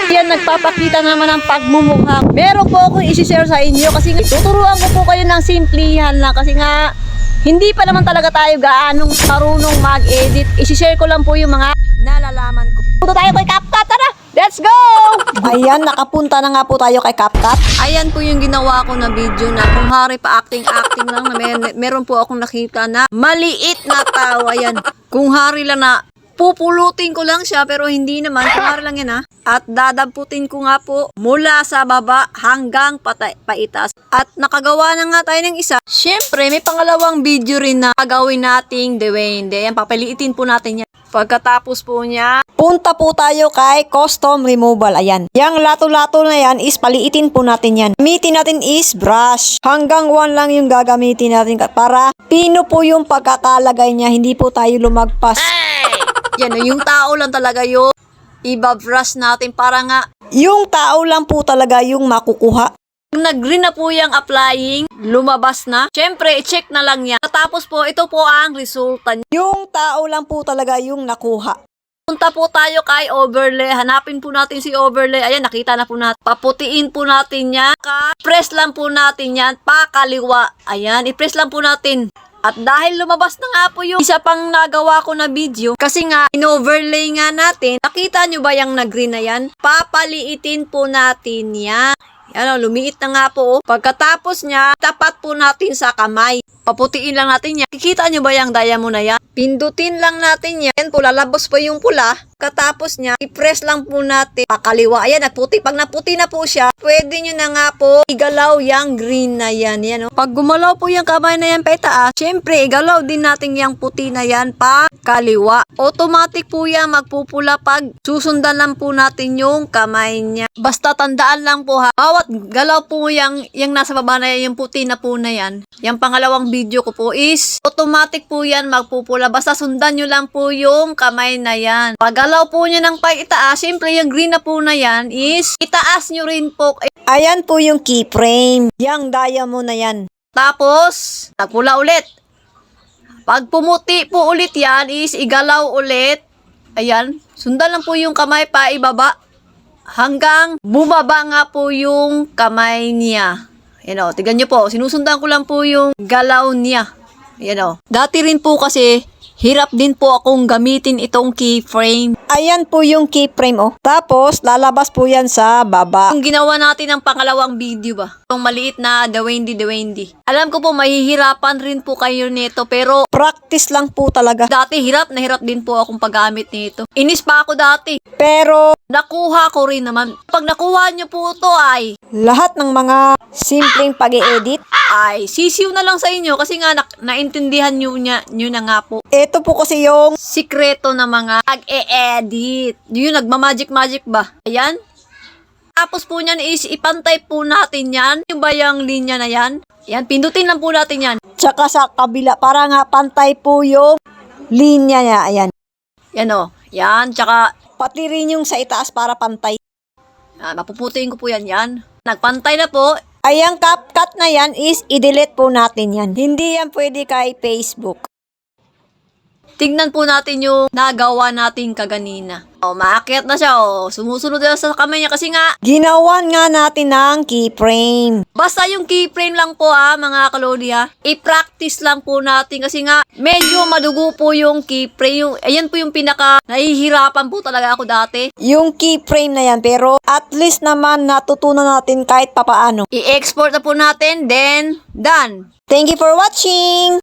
Yan, nagpapakita naman ng pagmumukha. Meron po akong isi-share sa inyo kasi tuturuan ko po kayo ng simplihan lang kasi nga hindi pa naman talaga tayo gaanong marunong mag-edit. Isi-share ko lang po yung mga nalalaman ko. Punta tayo kay CapCut, tara! Let's go! Ayan, nakapunta na nga po tayo kay CapCut. Ayan po yung ginawa ko na video na kung hari pa acting lang na meron po akong nakita na maliit na tao. Ayan, kung hari lang na pupulutin ko lang siya pero hindi naman, kung hari lang yan ha. At dadamputin ko nga po mula sa baba hanggang paitas. At nakagawa na nga tayo ng isa. Siyempre, may pangalawang video rin na gagawin nating dewende. Ayan, papaliitin po natin yan. Pagkatapos po niya, punta po tayo kay custom removal. Ayan. Yang lato-lato na yan is paliitin po natin yan. Gamitin natin is brush. Hanggang 1 lang yung gagamitin natin para pino po yung pagkakalagay niya. Hindi po tayo lumagpas. Yan, yung tao lang talaga yung ibabrush natin para nga yung tao lang po talaga yung makukuha. Nag-green na po yung applying, lumabas na. Siyempre, i-check na lang yan. Tapos po, ito po ang resulta niya. Yung tao lang po talaga yung nakuha. Punta po tayo kay overlay. Hanapin po natin si overlay. Ayan, nakita na po natin. Paputiin po natin yan. Press lang po natin yan. Pakaliwa. Ayan, i-press lang po natin. At dahil lumabas na nga po yung isa pang nagawa ko na video, kasi nga in-overlay nga natin, nakita nyo ba yung nag-green na yan? Papaliitin po natin yan. Yan o, lumiit na nga po. Pagkatapos niya, tapat po natin sa kamay. Paputiin lang natin yan. Kikita nyo ba yung diamond na yan? Pindutin lang natin yan. Yan po, lalabas pa yung pula. Katapos niya, i-press lang po natin. Pakaliwa. Ayan, nagputi. Pag naputi na po siya, pwede nyo na nga po igalaw yung green na yan. Yan o. Pag gumalaw po yung kamay na yan pa itaas, syempre, igalaw din natin yung puti na yan pa kaliwa. Automatic po yan magpupula pag susundan lang po natin yung kamay niya. Basta tandaan lang po ha, bawat galaw po yung nasa baba na yan, yung puti na po na yan. Yung pangalawang video ko po is automatic po yan magpupula. Basta sundan nyo lang po yung kamay na yan. Pag galaw po nyo ng itaas, syempre yung green na po na yan is itaas nyo rin po. Ayan po yung keyframe. Yung diamond na yan. Tapos, nagpula ulit. Pag pumuti po ulit yan is igalaw ulit. Ayan, sundan lang po yung kamay pa ibaba. Hanggang bumaba nga po yung kamay niya. Yan o, tignan nyo po, sinusundan ko lang po yung galaw niya. Yan o. Dati rin po kasi, hirap din po akong gamitin itong keyframe. Ayan po yung keyframe oh. Tapos, lalabas po yan sa baba. Yung ginawa natin ng pangalawang video ba? Itong maliit na dewende. Alam ko po, mahihirapan rin po kayo nito. Pero, practice lang po talaga. Dati, hirap na hirap din po akong paggamit nito. Inis pa ako dati. Pero, nakuha ko rin naman. Pag nakuha nyo po ito ay lahat ng mga simpleng pag-i-edit ay sisiw na lang sa inyo kasi nga naintindihan nyo na nga po. Ito po kasi yung sikreto na mga pag-e-edit. Yung nagmamagic ba? Ayan. Tapos po niyan is ipantay po natin yan. Yung ba yung linya na yan? Yan, pindutin lang po natin yan. Tsaka sa kabila para nga pantay po yung linya niya. Ayan. Yan o. Yan. Tsaka pati rin yung sa itaas para pantay. Mapuputiin ko po yan. Nagpantay na po. Ayang CapCut na yan is i-delete po natin yan. Hindi yan pwede kay Facebook. Tignan po natin yung nagawa natin kaganina. Maakyat na siya. Sumusunod na sa kamay niya kasi nga ginawan nga natin ng keyframe. Basta yung keyframe lang po mga kalodi I-practice lang po natin kasi nga medyo madugo po yung keyframe. Ayan po yung pinaka nahihirapan po talaga ako dati. Yung keyframe na yan pero at least naman natutunan natin kahit papaano. I-export na po natin then done. Thank you for watching!